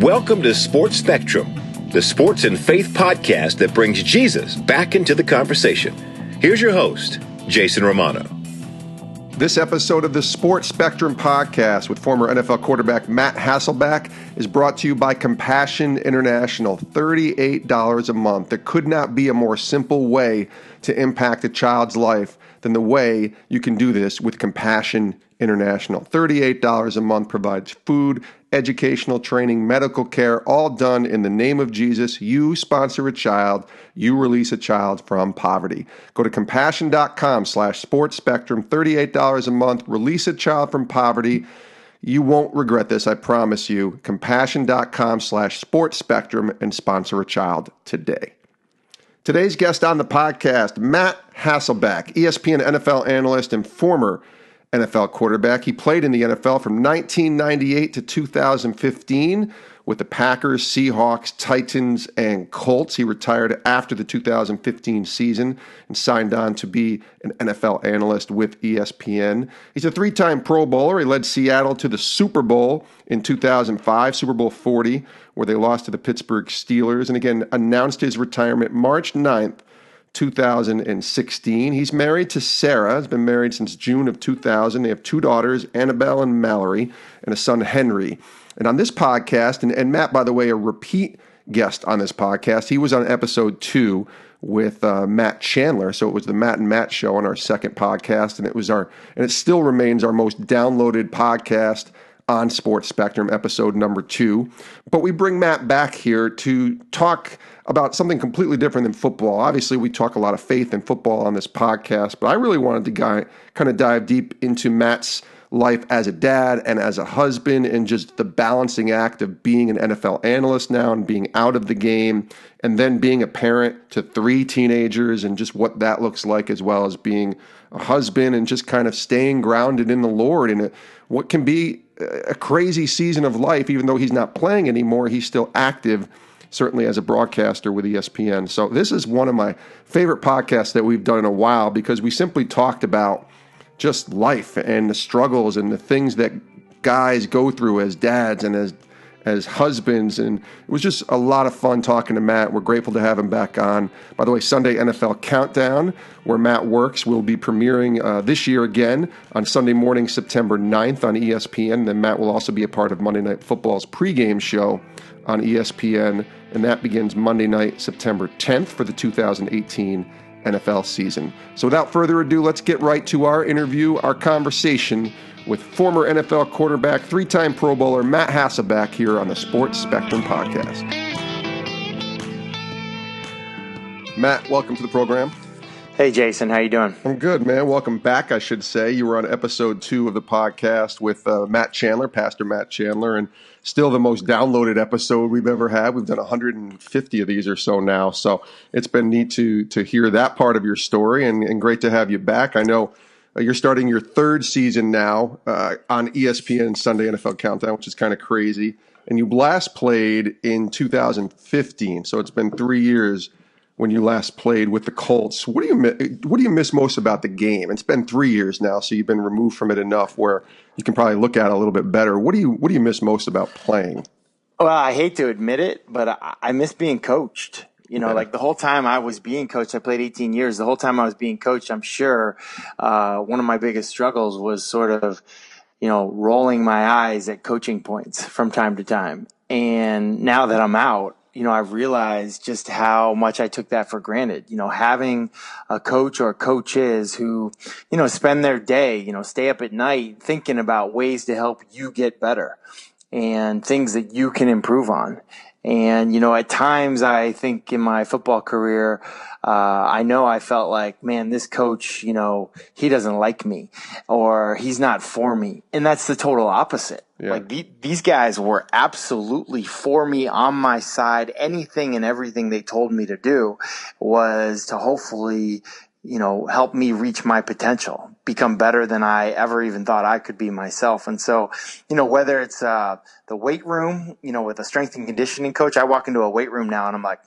Welcome to Sports Spectrum, the sports and faith podcast that brings Jesus back into the conversation. Here's your host, Jason Romano. This episode of the Sports Spectrum podcast with former NFL quarterback Matt Hasselbeck is brought to you by Compassion International, $38 a month. There could not be a more simple way to impact a child's life than the way you can do this with Compassion International. $38 a month provides food, educational training, medical care, all done in the name of Jesus. You sponsor a child, you release a child from poverty. Go to compassion.com/sports spectrum, $38 a month, release a child from poverty. You won't regret this, I promise you. Compassion.com/sports spectrum and sponsor a child today. Today's guest on the podcast, Matt Hasselbeck, ESPN NFL analyst and former NFL quarterback. He played in the NFL from 1998 to 2015 with the Packers, Seahawks, Titans, and Colts. He retired after the 2015 season and signed on to be an NFL analyst with ESPN. He's a three-time Pro Bowler. He led Seattle to the Super Bowl in 2005, Super Bowl 40, where they lost to the Pittsburgh Steelers, and again announced his retirement March 9th, 2016. He's married to Sarah. He's been married since June of 2000. They have two daughters, Annabelle and Mallory, and a son, Henry. And on this podcast, and Matt, by the way, a repeat guest on this podcast, he was on episode 2 with Matt Chandler. So it was the Matt and Matt show on our second podcast, and it still remains our most downloaded podcast on Sports Spectrum, episode number 2. But we bring Matt back here to talk about something completely different than football. Obviously, we talk a lot of faith and football on this podcast, but I really wanted to kind of dive deep into Matt's life as a dad and as a husband, and just the balancing act of being an NFL analyst now and being out of the game, and then being a parent to 3 teenagers, and just what that looks like, as well as being a husband and just kind of staying grounded in the Lord in what can be a crazy season of life. Even though he's not playing anymore, he's still active, certainly as a broadcaster with ESPN. So this is one of my favorite podcasts that we've done in a while, because we simply talked about just life and the struggles and the things that guys go through as dads and as husbands. And it was just a lot of fun talking to Matt. We're grateful to have him back on. By the way, Sunday NFL Countdown, where Matt works, will be premiering this year again on Sunday morning, September 9th on ESPN. Then Matt will also be a part of Monday Night Football's pregame show on ESPN, and that begins Monday night, September 10th for the 2018 NFL season. So without further ado, let's get right to our interview, our conversation with former NFL quarterback, 3-time Pro Bowler Matt Hasselbeck here on the Sports Spectrum podcast. Matt, welcome to the program. Hey, Jason. How you doing? I'm good, man. Welcome back, I should say. You were on episode 2 of the podcast with Matt Chandler, Pastor Matt Chandler, and still the most downloaded episode we've ever had. We've done 150 of these or so now, so it's been neat to hear that part of your story, and great to have you back. I know you're starting your 3rd season now on ESPN Sunday NFL Countdown, which is kind of crazy, and you last played in 2015, so it's been 3 years when you last played with the Colts. What do you miss most about the game? It's been 3 years now, so you've been removed from it enough where you can probably look at it a little bit better. What do you miss most about playing? Well, I hate to admit it, but I miss being coached. Like the whole time I was being coached, I played 18 years. The whole time I was being coached, I'm sure one of my biggest struggles was sort of, rolling my eyes at coaching points from time to time. And now that I'm out, I've realized just how much I took that for granted. Having a coach or coaches who, spend their day, stay up at night thinking about ways to help you get better and things that you can improve on. And, at times I think in my football career, I know I felt like, man, this coach, he doesn't like me or he's not for me. And that's the total opposite. Yeah. Like these guys were absolutely for me, on my side. Anything and everything they told me to do was to hopefully, help me reach my potential, become better than I ever even thought I could be myself. And so, whether it's the weight room, with a strength and conditioning coach, I walk into a weight room now and I'm like,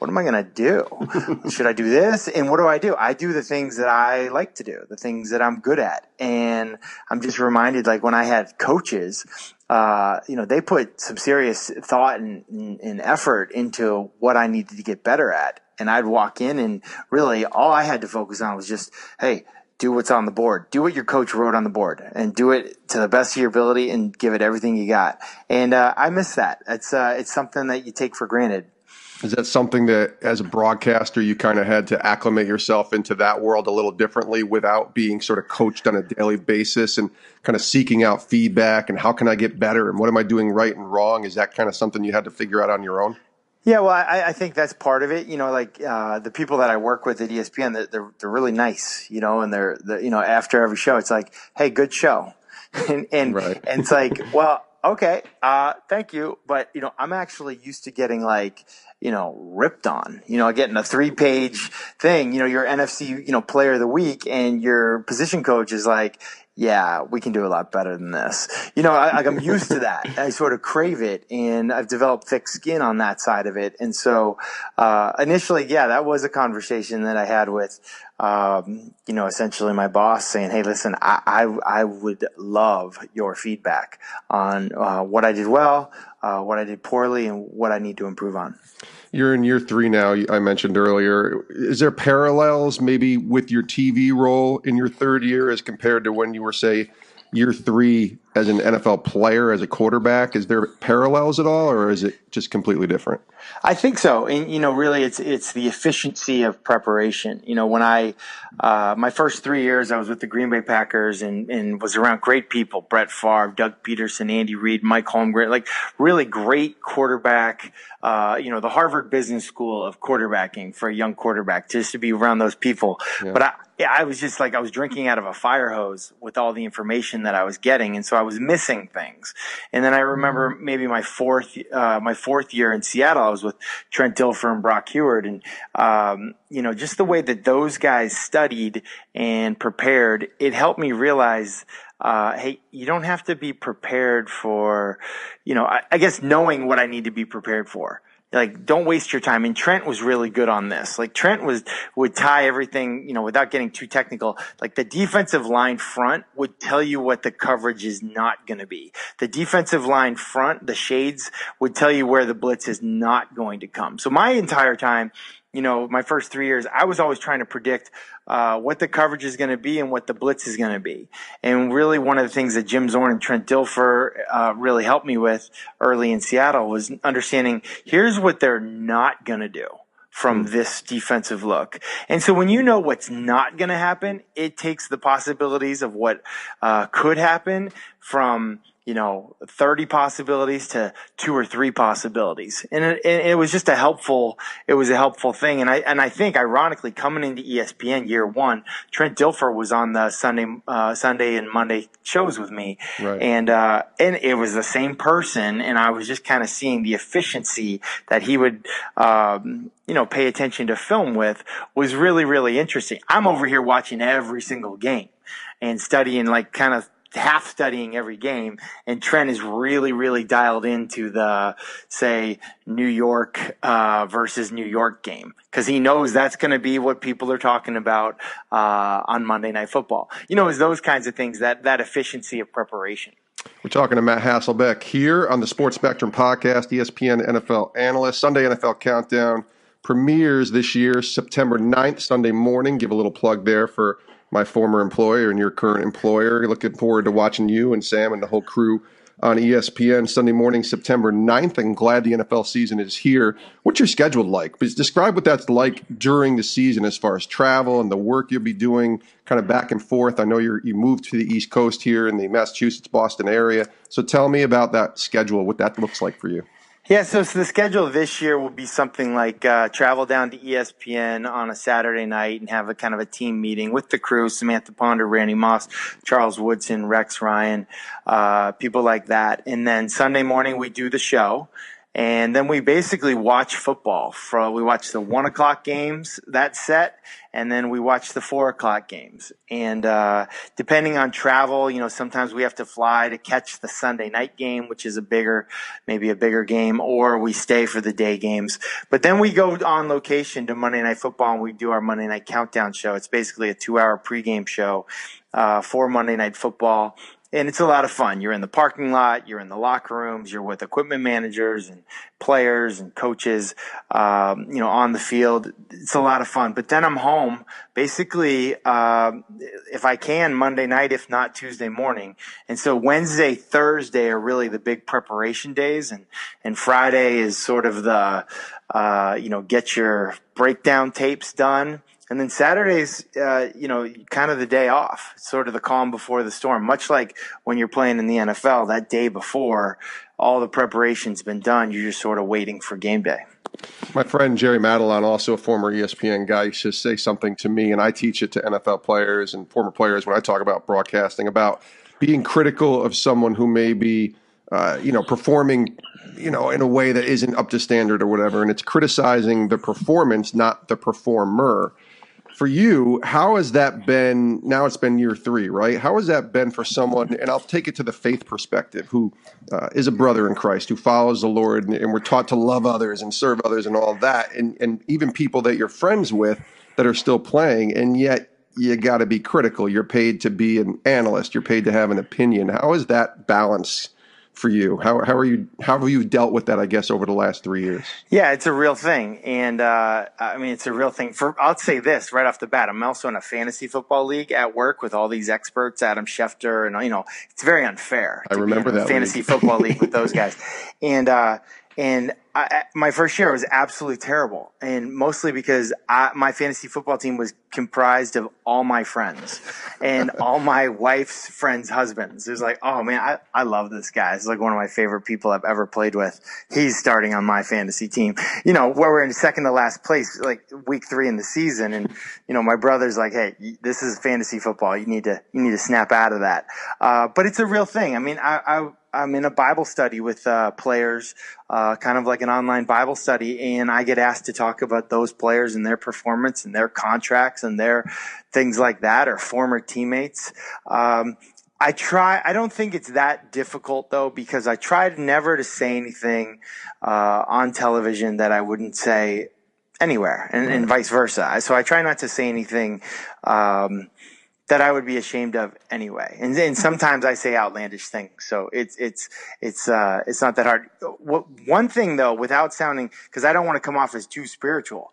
what am I going to do? Should I do this? And what do? I do the things that I like to do, the things that I'm good at. And I'm just reminded, like, when I had coaches, they put some serious thought and effort into what I needed to get better at. And I'd walk in and really all I had to focus on was just, hey, do what's on the board. Do what your coach wrote on the board and do it to the best of your ability and give it everything you got. And I miss that. It's something that you take for granted. Is that something that, as a broadcaster, you kind of had to acclimate yourself into that world a little differently without being sort of coached on a daily basis and kind of seeking out feedback and how can I get better and what am I doing right and wrong? Is that kind of something you had to figure out on your own? Yeah, well, I think that's part of it. The people that I work with at ESPN, they're really nice, and they're after every show, it's like, hey, good show. and right. And it's like, well, okay, thank you. But, I'm actually used to getting ripped on, getting a 3-page thing, your NFC, player of the week, and your position coach is like, yeah, we can do a lot better than this. I'm used to that. I sort of crave it, and I've developed thick skin on that side of it. And so, initially, yeah, that was a conversation that I had with, essentially my boss saying, hey, listen, I would love your feedback on, what I did well, what I did poorly, and what I need to improve on. You're in year 3 now, I mentioned earlier. Is there parallels maybe with your TV role in your 3rd year as compared to when you were, say, year 3 as an NFL player, as a quarterback? Is there parallels at all, or is it just completely different? I think so. And, really it's the efficiency of preparation. When my first 3 years, I was with the Green Bay Packers and was around great people, Brett Favre, Doug Peterson, Andy Reid, Mike Holmgren, like really great quarterback, the Harvard Business School of quarterbacking for a young quarterback, just to be around those people. Yeah. But I was just like, I was drinking out of a fire hose with all the information that I was getting. And so I was missing things. And then I remember maybe my fourth year in Seattle, I was with Trent Dilfer and Brock Heward. And, just the way that those guys studied and prepared, it helped me realize, hey, you don't have to be prepared for, I guess knowing what I need to be prepared for. Like, don't waste your time. And Trent was really good on this. Like, Trent would tie everything, without getting too technical. Like, the defensive line front would tell you what the coverage is not going to be. The defensive line front, the shades, would tell you where the blitz is not going to come. So my entire time, my first 3 years, I was always trying to predict what the coverage is going to be and what the blitz is going to be. And really one of the things that Jim Zorn and Trent Dilfer really helped me with early in Seattle was understanding here's what they're not going to do from this defensive look. And so when you know what's not going to happen, it takes the possibilities of what could happen from 30 possibilities to 2 or 3 possibilities. And it was just a helpful thing. And I think ironically coming into ESPN year 1, Trent Dilfer was on the Sunday and Monday shows with me. Right. And it was the same person. And I was just kind of seeing the efficiency that he would, pay attention to film with was really, really interesting. I'm over here watching every single game and studying, like, kind of half studying every game, and Trent is really, really dialed into the, say, New York versus New York game, because he knows that's going to be what people are talking about on Monday Night Football. It's those kinds of things, that efficiency of preparation. We're talking to Matt Hasselbeck here on the Sports Spectrum podcast, ESPN NFL analyst. Sunday NFL Countdown premieres this year, September 9th, Sunday morning. Give a little plug there for my former employer and your current employer. Looking forward to watching you and Sam and the whole crew on ESPN Sunday morning, September 9th. I'm glad the NFL season is here. What's your schedule like? Please describe what that's like during the season as far as travel and the work you'll be doing kind of back and forth. I know you moved to the East Coast here in the Massachusetts, Boston area. So tell me about that schedule, what that looks like for you. Yeah, so the schedule this year will be something like travel down to ESPN on a Saturday night and have a kind of a team meeting with the crew, Samantha Ponder, Randy Moss, Charles Woodson, Rex Ryan, people like that. And then Sunday morning we do the show. And then we basically watch football. We watch the 1:00 games, that set, and then we watch the 4:00 games. And depending on travel, sometimes we have to fly to catch the Sunday night game, which is maybe a bigger game, or we stay for the day games. But then we go on location to Monday Night Football, and we do our Monday Night Countdown show. It's basically a 2-hour pregame show for Monday Night Football. And it's a lot of fun. You're in the parking lot, you're in the locker rooms, you're with equipment managers and players and coaches, on the field. It's a lot of fun. But then I'm home, basically, if I can, Monday night, if not Tuesday morning. And so Wednesday, Thursday are really the big preparation days. And Friday is sort of the, get your breakdown tapes done. And then Saturday's, kind of the day off, sort of the calm before the storm, much like when you're playing in the NFL that day before all the preparation's been done. You're just sort of waiting for game day. My friend Jerry Madelon, also a former ESPN guy, used to say something to me, and I teach it to NFL players and former players when I talk about broadcasting, about being critical of someone who may be, performing, in a way that isn't up to standard or whatever. And it's criticizing the performance, not the performer. For you, how has that been? Now it's been year 3, right? How has that been for someone, and I'll take it to the faith perspective, who is a brother in Christ, who follows the Lord, and we're taught to love others and serve others and all that, and even people that you're friends with that are still playing, and yet you got to be critical. You're paid to be an analyst. You're paid to have an opinion. How is that balance for you? How have you dealt with that, I guess, over the last 3 years? Yeah, it's a real thing. And it's a real thing. I'll say this right off the bat. I'm also in a fantasy football league at work with all these experts, Adam Schefter, and it's very unfair. I remember that fantasy football league with those guys. And my first year was absolutely terrible, and mostly because my fantasy football team was comprised of all my friends and all my wife's friends' husbands. It was like, oh man, I love this guy. It's like one of my favorite people I've ever played with. He's starting on my fantasy team. Where we're in second to last place, like week 3 in the season, and my brother's like, hey, this is fantasy football. You need to snap out of that. But it's a real thing. I mean, I'm in a Bible study with players, kind of like an online Bible study, and I get asked to talk about those players and their performance and their contracts and their things like that, or former teammates. I don't think it's that difficult though, because I tried never to say anything on television that I wouldn't say anywhere, and vice versa. So I try not to say anything that I would be ashamed of anyway. And then sometimes I say outlandish things. So it's not that hard. One thing though, without sounding, cause I don't want to come off as too spiritual.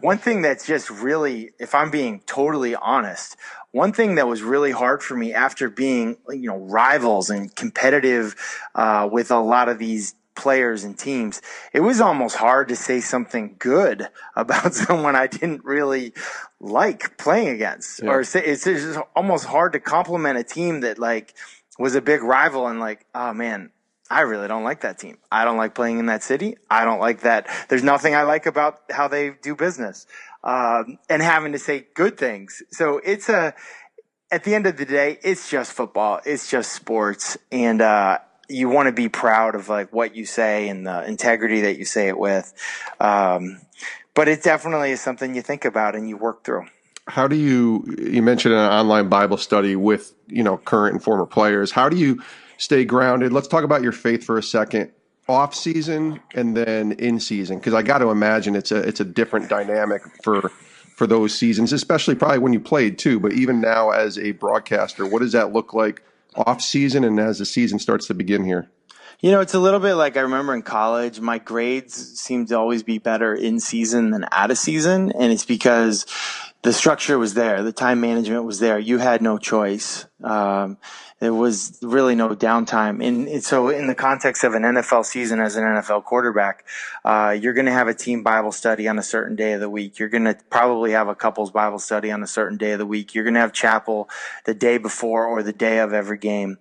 One thing that's just really, if I'm being totally honest, one thing that was really hard for me after being, rivals and competitive, with a lot of these players and teams, it was almost hard to say something good about someone I didn't really like playing against. Yeah. Or it's just almost hard to compliment a team that was a big rival and oh man, I really don't like that team. I don't like playing in that city. I don't like that. There's nothing I like about how they do business. And having to say good things. So at the end of the day, it's just football. It's just sports. And, you want to be proud of what you say and the integrity that you say it with. But it definitely is something you think about and you work through. How do you mentioned an online Bible study with, current and former players. How do you stay grounded? Let's talk about your faith for a second. Off season and then in season, because I got to imagine it's a different dynamic for those seasons, especially probably when you played too. But even now as a broadcaster, what does that look like off season and as the season starts to begin here? It's a little bit like I remember in college, my grades seemed to always be better in season than out of season. And it's because the structure was there. The time management was there. You had no choice. There was really no downtime. And so in the context of an NFL season as an NFL quarterback, you're going to have a team Bible study on a certain day of the week. You're going to probably have a couples Bible study on a certain day of the week. You're going to have chapel the day before or the day of every game.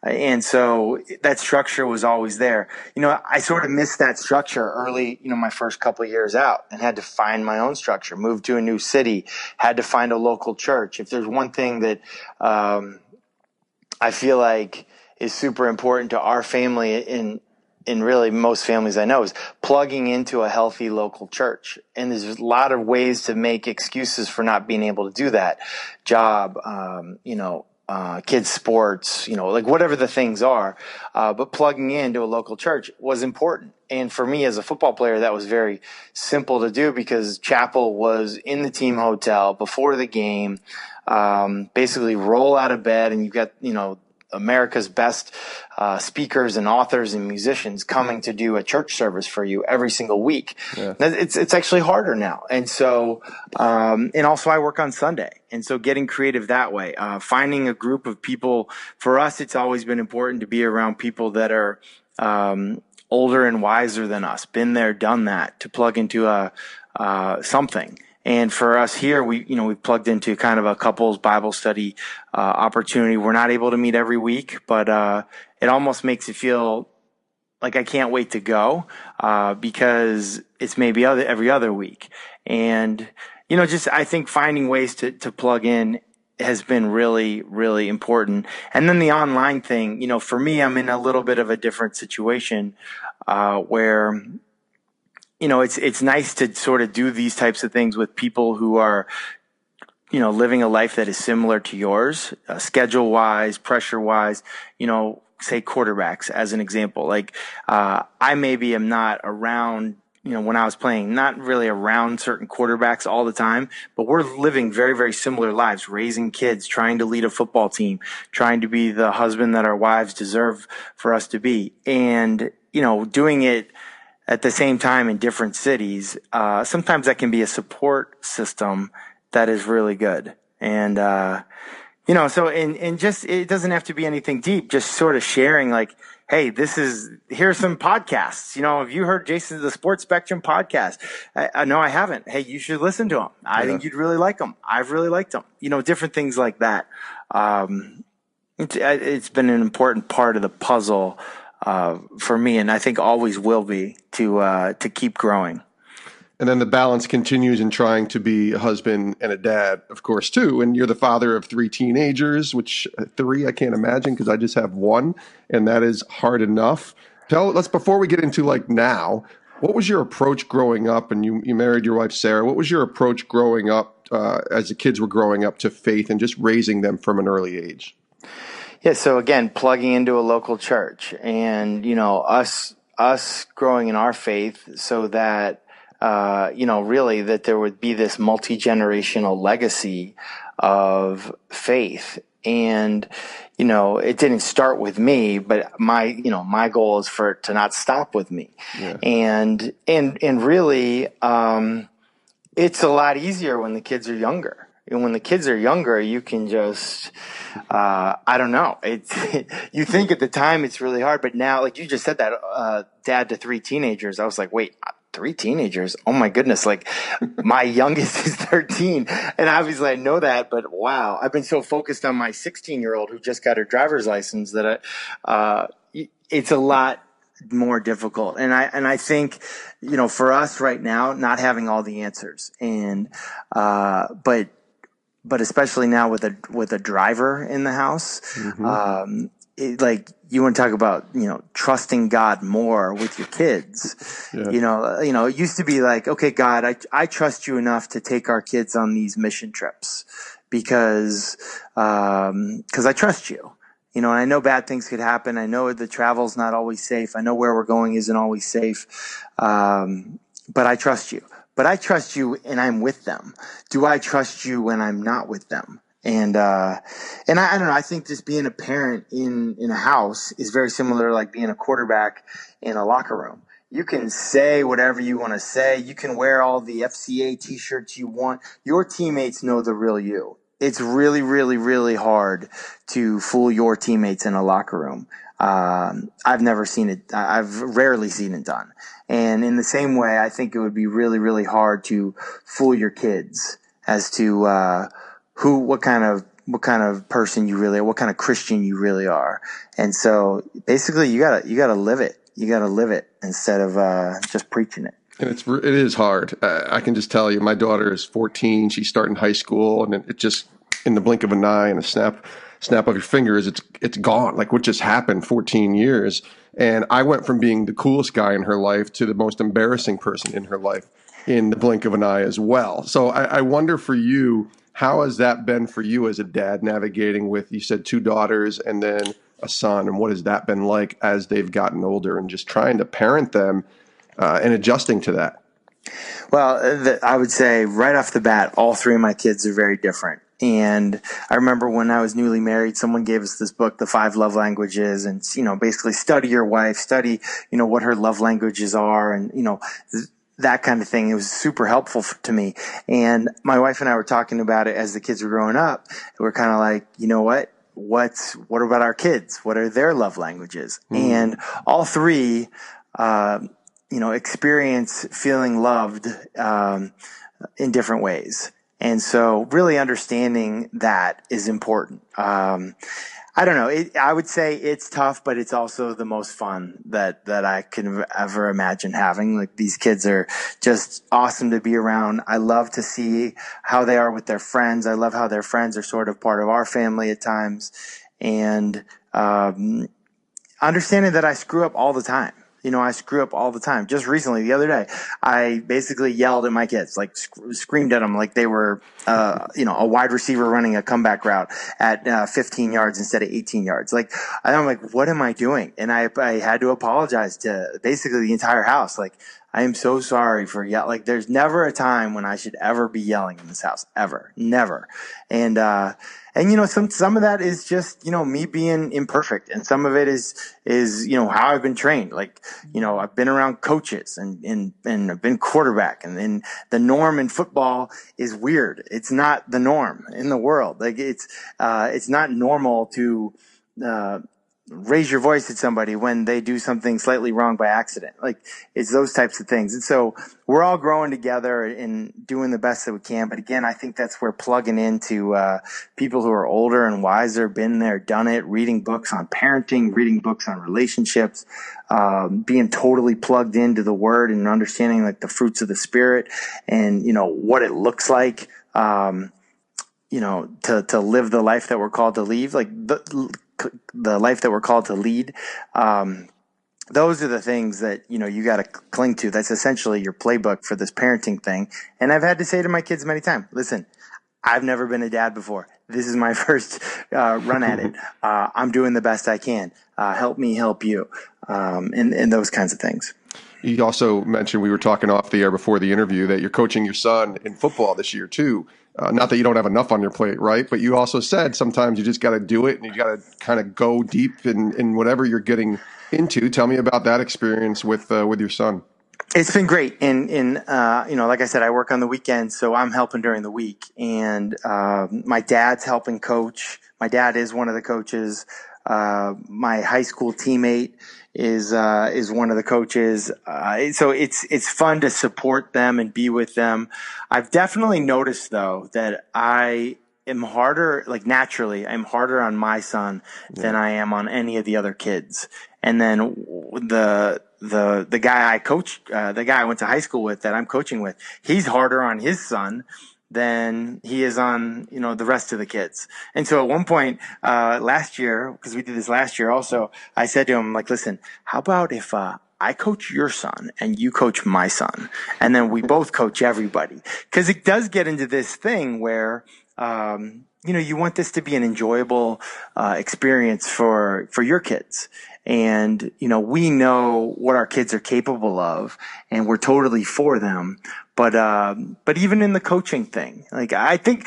And so that structure was always there. I sort of missed that structure early, my first couple of years out, and had to find my own structure, moved to a new city, had to find a local church. If there's one thing that, I feel like is super important to our family in really most families I know, is plugging into a healthy local church. And there's a lot of ways to make excuses for not being able to do that. Job, kids sports, like whatever the things are. But plugging into a local church was important. And for me as a football player, that was very simple to do because chapel was in the team hotel before the game. Basically roll out of bed and you've got, America's best speakers and authors and musicians coming to do a church service for you every single week. Yeah. It's actually harder now. And so, and also I work on Sunday. And so getting creative that way, finding a group of people. For us, it's always been important to be around people that are older and wiser than us, been there, done that, to plug into something. And for us here, we've plugged into kind of a couples Bible study opportunity. We're not able to meet every week, but it almost makes it feel like I can't wait to go because it's maybe every other week. And just I think finding ways to plug in has been really, really important. And then the online thing, for me, I'm in a little bit of a different situation where it's nice to sort of do these types of things with people who are, living a life that is similar to yours, schedule wise, pressure wise, say quarterbacks as an example. Like, I maybe am not around, when I was playing, not really around certain quarterbacks all the time, but we're living very, very similar lives, raising kids, trying to lead a football team, trying to be the husband that our wives deserve for us to be. And, doing it at the same time in different cities, sometimes that can be a support system that is really good. And, so, and just, it doesn't have to be anything deep, just sort of sharing like, hey, here's some podcasts. Have you heard the Sports Spectrum podcast? No, I haven't. Hey, you should listen to them. I think you'd really like them. I've really liked them. Different things like that. It's been an important part of the puzzle for me, and I think always will be to keep growing. And then the balance continues in trying to be a husband and a dad, of course, too. And you're the father of 3 teenagers, which 3 I can't imagine because I just have 1, and that is hard enough. Before we get into like now, what was your approach growing up? And you married your wife Sarah. What was your approach growing up as the kids were growing up to faith and just raising them from an early age? Yeah, so again, plugging into a local church and, us growing in our faith so that, really that there would be this multi-generational legacy of faith. And, it didn't start with me, but my goal is for it to not stop with me. Yeah. And really, it's a lot easier when the kids are younger. And when the kids are younger, you can just, I don't know. You think at the time it's really hard, but now, like you just said that, dad to 3 teenagers, I was like, wait, 3 teenagers? Oh my goodness. Like my youngest is 13 and obviously I know that, but wow, I've been so focused on my 16-year-old who just got her driver's license that it's a lot more difficult. And I think, for us right now, not having all the answers and, but especially now with a driver in the house, mm-hmm. Like you want to talk about, trusting God more with your kids. Yeah. It used to be like, okay, God, I trust you enough to take our kids on these mission trips because I trust you. And I know bad things could happen. I know the travel's not always safe. I know where we're going isn't always safe. But I trust you. But I trust you and I'm with them. Do I trust you when I'm not with them? And I don't know, I think just being a parent in a house is very similar to like being a quarterback in a locker room. You can say whatever you want to say. You can wear all the FCA t-shirts you want. Your teammates know the real you. It's really, really, really hard to fool your teammates in a locker room. I've never seen it. I've rarely seen it done. And in the same way, I think it would be really, really hard to fool your kids as to, what kind of person you really are, what kind of Christian you really are. And so basically you gotta live it. You gotta live it instead of, just preaching it. And it is hard. I can just tell you, my daughter is 14. She's starting high school, and it just in the blink of an eye and a snap of your fingers, it's gone. Like what just happened 14 years. And I went from being the coolest guy in her life to the most embarrassing person in her life in the blink of an eye as well. So I wonder for you, how has that been for you as a dad, navigating with, you said 2 daughters and then a son, and what has that been like as they've gotten older and just trying to parent them and adjusting to that? Well, I would say right off the bat, all 3 of my kids are very different. And I remember when I was newly married, someone gave us this book, The 5 Love Languages, and, basically study your wife, study, what her love languages are, and, that kind of thing. It was super helpful to me. And my wife and I were talking about it as the kids were growing up. We're kind of like, what about our kids? What are their love languages? And all 3, experience feeling loved in different ways. And so really understanding that is important. I don't know. I would say it's tough, but it's also the most fun that I can ever imagine having. Like, these kids are just awesome to be around. I love to see how they are with their friends. I love how their friends are sort of part of our family at times. And understanding that I screw up all the time. I screw up all the time. Just recently, the other day, I basically yelled at my kids, like screamed at them like they were, a wide receiver running a comeback route at 15 yards instead of 18 yards. Like, I'm like, what am I doing? And I had to apologize to basically the entire house. Like, I am so sorry for like, there's never a time when I should ever be yelling in this house, ever, never. And some of that is just, me being imperfect. And some of it is, how I've been trained. Like, I've been around coaches and I've been quarterback, and the norm in football is weird. It's not the norm in the world. Like, it's not normal to, raise your voice at somebody when they do something slightly wrong by accident. Like, it's those types of things. And so we're all growing together and doing the best that we can. But again, I think that's where plugging into people who are older and wiser, been there, done it, reading books on parenting, reading books on relationships, being totally plugged into the Word and understanding like the fruits of the Spirit and, what it looks like, to live the life that we're called to live, like the life that we're called to lead. Those are the things that, you got to cling to. That's essentially your playbook for this parenting thing. And I've had to say to my kids many times, listen, I've never been a dad before. This is my first run at it. I'm doing the best I can. Help me help you. And those kinds of things. You also mentioned, we were talking off the air before the interview, that you're coaching your son in football this year too. Not that you don't have enough on your plate, right? But you also said sometimes you just got to do it and you got to kind of go deep in whatever you're getting into. Tell me about that experience with your son. It's been great. And like I said, I work on the weekends, so I'm helping during the week. And my dad's helping coach. My dad is one of the coaches. My high school teammate is one of the coaches. So it's fun to support them and be with them. I've definitely noticed though that I am harder, like naturally, I'm harder on my son than I am on any of the other kids. And then the guy I coach, the guy I went to high school with that I'm coaching with, he's harder on his son than he is on, the rest of the kids. And so at one point, last year, because we did this last year also, I said to him, like, listen, how about if, I coach your son and you coach my son, and then we both coach everybody? Cause it does get into this thing where, you want this to be an enjoyable, experience for your kids. And, we know what our kids are capable of and we're totally for them. But even in the coaching thing, like I think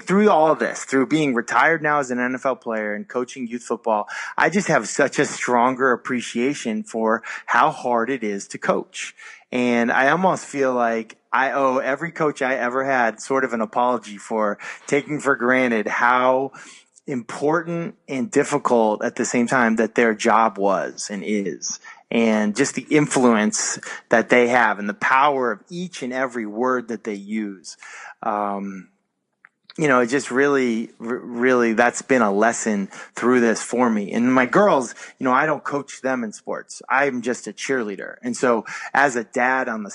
through all of this, through being retired now as an NFL player and coaching youth football, I just have such a stronger appreciation for how hard it is to coach. And I almost feel like I owe every coach I ever had sort of an apology for taking for granted how important and difficult at the same time that their job was and is. And just the influence that they have and the power of each and every word that they use. It just really, that's been a lesson through this for me. And my girls, I don't coach them in sports. I'm just a cheerleader. And so as a dad on the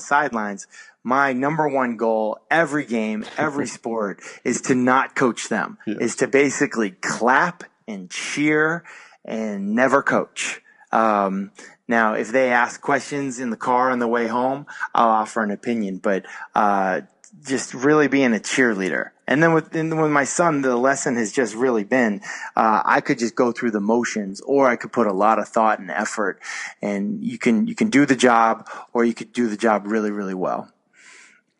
sidelines, my number one goal every game, every sport is to not coach them, is to basically clap and cheer and never coach. Now, if they ask questions in the car on the way home, I'll offer an opinion, but just really being a cheerleader. And then with my son, the lesson has just really been, I could just go through the motions, or I could put a lot of thought and effort, and you can do the job, or you could do the job really, really well.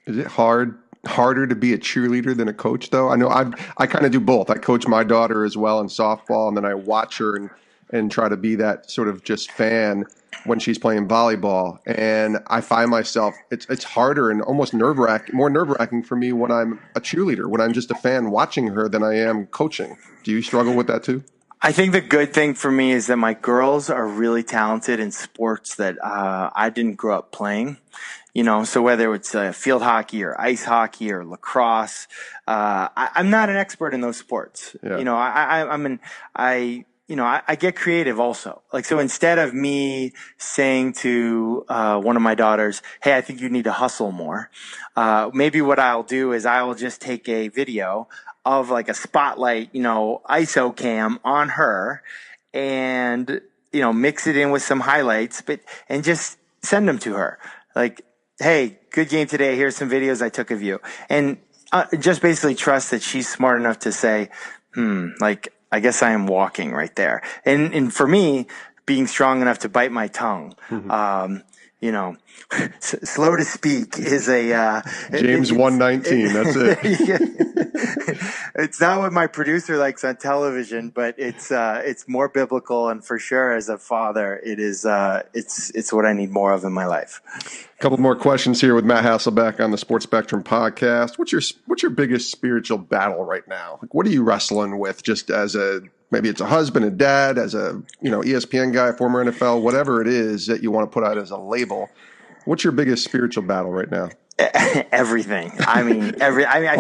Is it harder to be a cheerleader than a coach, though? I know I kind of do both. I coach my daughter as well in softball, and then I watch her and try to be that sort of just fan when she's playing volleyball. And I find myself, it's harder and almost more nerve-wracking for me when I'm a cheerleader, when I'm just a fan watching her than I am coaching. Do you struggle with that too? I think the good thing for me is that my girls are really talented in sports that I didn't grow up playing. So whether it's field hockey or ice hockey or lacrosse, I'm not an expert in those sports. Yeah. I get creative also. Like, so instead of me saying to one of my daughters, hey, I think you need to hustle more, maybe what I'll do is I will just take a video of like a spotlight, ISO cam on her and, mix it in with some highlights, and just send them to her. Like, hey, good game today. Here's some videos I took of you. And just basically trust that she's smart enough to say, I guess I am walking right there. And for me, being strong enough to bite my tongue, slow to speak is a James 1:19. That's it. It's not what my producer likes on television, but it's more biblical, and for sure as a father, it is it's what I need more of in my life. A couple more questions here with Matt Hasselbeck on the Sports Spectrum podcast. What's your biggest spiritual battle right now? Like, what are you wrestling with? Just as maybe it's a husband, a dad, as a ESPN guy, former NFL, whatever it is that you want to put out as a label. What's your biggest spiritual battle right now? Everything. I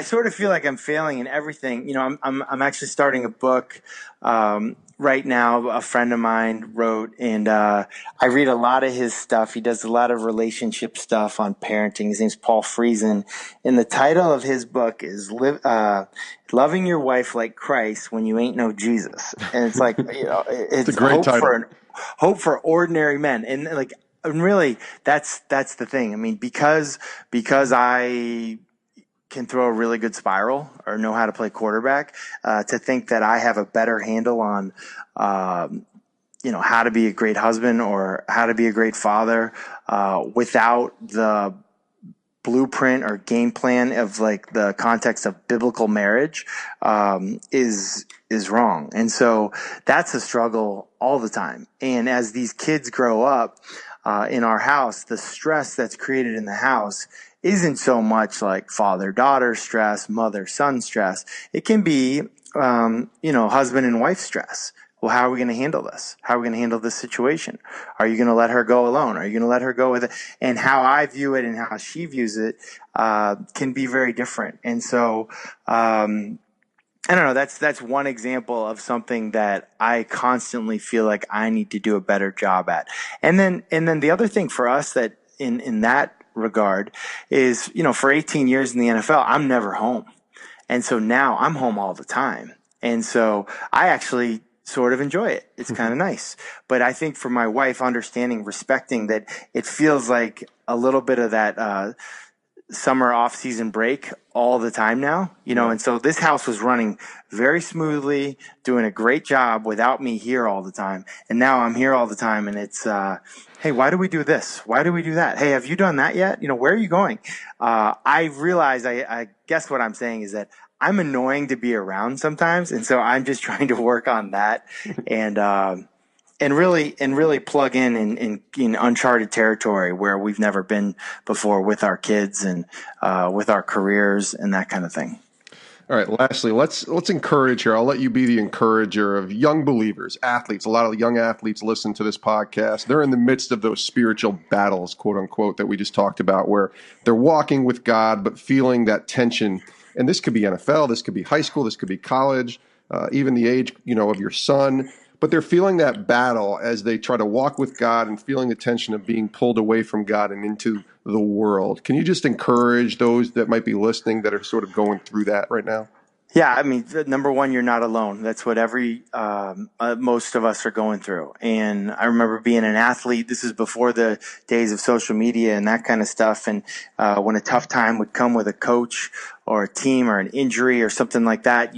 sort of feel like I'm failing in everything. I'm actually starting a book right now. A friend of mine wrote, and I read a lot of his stuff. He does a lot of relationship stuff on parenting. His name's Paul Friesen, and the title of his book is Loving Your Wife Like Christ When You Ain't No Jesus. And it's like, it's a great title. Hope for ordinary men. And really, that's the thing. I mean, because I can throw a really good spiral or know how to play quarterback, to think that I have a better handle on, how to be a great husband or how to be a great father, without the blueprint or game plan of like the context of biblical marriage, is wrong. And so that's a struggle all the time. And as these kids grow up, in our house, the stress that's created in the house isn't so much like father-daughter stress, mother-son stress. It can be, husband and wife stress. Well, how are we going to handle this? How are we going to handle this situation? Are you going to let her go alone? Are you going to let her go with it? And how I view it and how she views it can be very different. And so, I don't know. That's one example of something that I constantly feel like I need to do a better job at. And then the other thing for us that in that regard is, for 18 years in the NFL, I'm never home. And so now I'm home all the time. And so I actually sort of enjoy it. It's kind of nice. But I think for my wife, understanding, respecting that it feels like a little bit of that, summer off-season break all the time now, and so this house was running very smoothly, doing a great job without me here all the time. And now I'm here all the time, and it's, hey, why do we do this? Why do we do that? Hey, have you done that yet? Where are you going? I realize, I guess what I'm saying is that I'm annoying to be around sometimes. And so I'm just trying to work on that and really plug in uncharted territory where we've never been before with our kids and with our careers and that kind of thing. All right. Lastly, let's encourage here. I'll let you be the encourager of young believers, athletes. A lot of young athletes listen to this podcast. They're in the midst of those spiritual battles, quote unquote, that we just talked about, where they're walking with God but feeling that tension. And this could be NFL, this could be high school, this could be college, even the age of your son. But they're feeling that battle as they try to walk with God and feeling the tension of being pulled away from God and into the world. Can you just encourage those that might be listening that are sort of going through that right now? Yeah, I mean, number one, you're not alone. That's what most of us are going through. And I remember being an athlete. This is before the days of social media and that kind of stuff. And when a tough time would come with a coach or a team or an injury or something like that,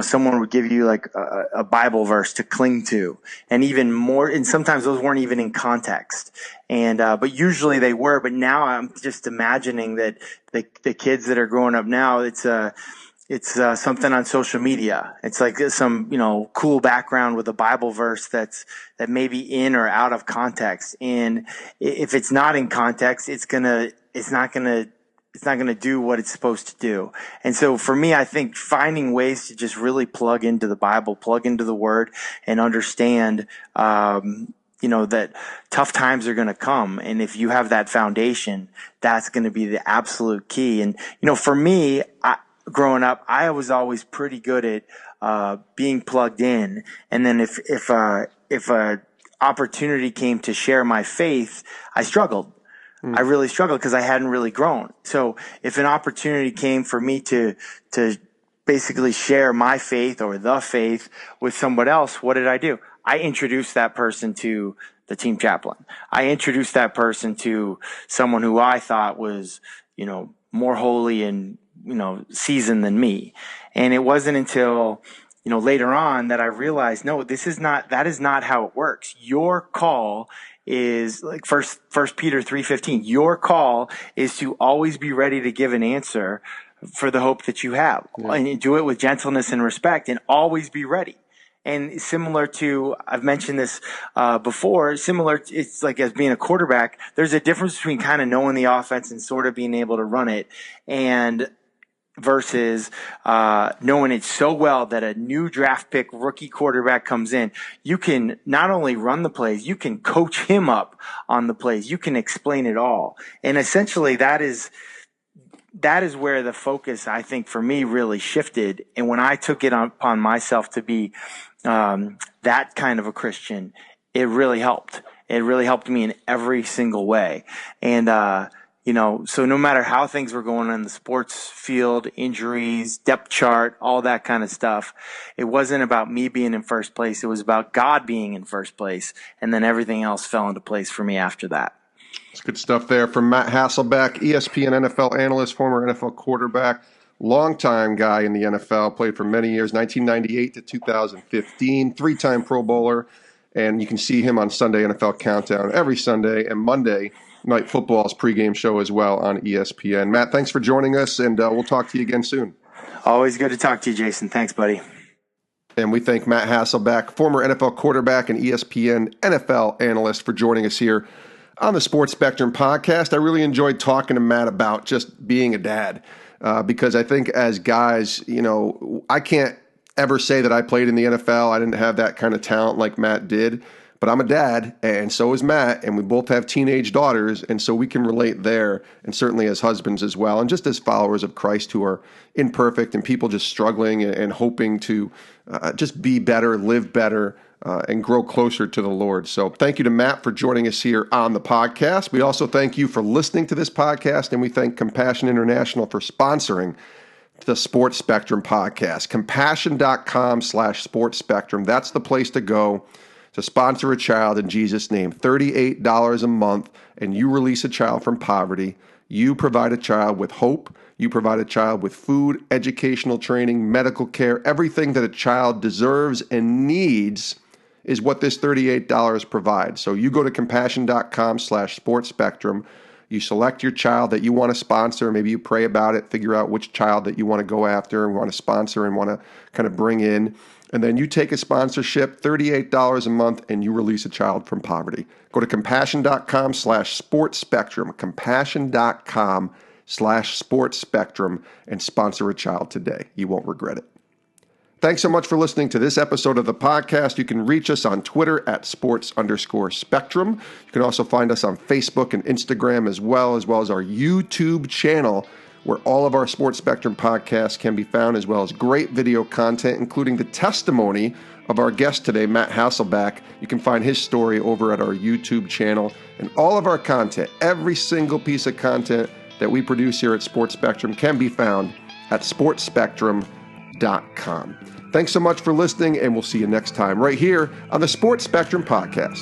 someone would give you like a Bible verse to cling to, and even more. And sometimes those weren't even in context. And but usually they were. But now I'm just imagining that the kids that are growing up now, it's something on social media. It's like some, cool background with a Bible verse that may be in or out of context. And if it's not in context, it's not gonna do what it's supposed to do. And so for me, I think finding ways to just really plug into the Bible, plug into the Word, and understand, that tough times are going to come. And if you have that foundation, that's going to be the absolute key. And, for me, growing up, I was always pretty good at being plugged in. And then if a opportunity came to share my faith, I struggled. I really struggled because I hadn't really grown. So if an opportunity came for me to basically share my faith or the faith with somebody else, what did I do? I introduced that person to the team chaplain. I introduced that person to someone who I thought was, more holy and seasoned than me. And it wasn't until, later on that I realized, no, that is not how it works. Your call is like First Peter 3:15. Your call is to always be ready to give an answer for the hope that you have. Yeah. And you do it with gentleness and respect, and always be ready. And similar to, I've mentioned this before, it's like as being a quarterback, there's a difference between kind of knowing the offense and sort of being able to run it, and versus knowing it so well that a new draft pick rookie quarterback comes in. You can not only run the plays, you can coach him up on the plays. You can explain it all. And essentially that is where the focus, I think, for me really shifted. And when I took it upon myself to be that kind of a Christian, it really helped. It really helped me in every single way. And, so no matter how things were going on in the sports field, injuries, depth chart, all that kind of stuff, it wasn't about me being in first place. It was about God being in first place. And then everything else fell into place for me after that. It's good stuff there from Matt Hasselbeck, ESPN NFL analyst, former NFL quarterback, longtime guy in the NFL, played for many years, 1998 to 2015, three-time Pro Bowler. And you can see him on Sunday NFL Countdown every Sunday, and Monday Night Football's pregame show as well on ESPN. Matt, thanks for joining us, and we'll talk to you again soon. Always good to talk to you, Jason. Thanks, buddy. And we thank Matt Hasselbeck, former NFL quarterback and ESPN NFL analyst, for joining us here on the Sports Spectrum podcast. I really enjoyed talking to Matt about just being a dad, because I think as guys, I can't ever say that I played in the NFL. I didn't have that kind of talent like Matt did. But I'm a dad, and so is Matt, and we both have teenage daughters, and so we can relate there, and certainly as husbands as well, and just as followers of Christ who are imperfect and people just struggling and hoping to just be better, live better, and grow closer to the Lord. So thank you to Matt for joining us here on the podcast. We also thank you for listening to this podcast, and we thank Compassion International for sponsoring the Sports Spectrum podcast. Compassion.com/Sports Spectrum. That's the place to go to sponsor a child in Jesus' name. $38 a month, and you release a child from poverty. You provide a child with hope. You provide a child with food, educational training, medical care. Everything that a child deserves and needs is what this $38 provides. So you go to compassion.com/Sports Spectrum. You select your child that you want to sponsor. Maybe you pray about it, figure out which child that you want to go after and want to sponsor and want to kind of bring in. And then you take a sponsorship, $38 a month, and you release a child from poverty. Go to compassion.com/Sports Spectrum, compassion.com/Sports Spectrum, and sponsor a child today. You won't regret it. Thanks so much for listening to this episode of the podcast. You can reach us on Twitter at sports_spectrum. You can also find us on Facebook and Instagram as well as our YouTube channel, where all of our Sports Spectrum podcasts can be found, as well as great video content, including the testimony of our guest today, Matt Hasselbeck. You can find his story over at our YouTube channel, and all of our content, every single piece of content that we produce here at Sports Spectrum, can be found at sportsspectrum.com. Thanks so much for listening, and we'll see you next time right here on the Sports Spectrum Podcast.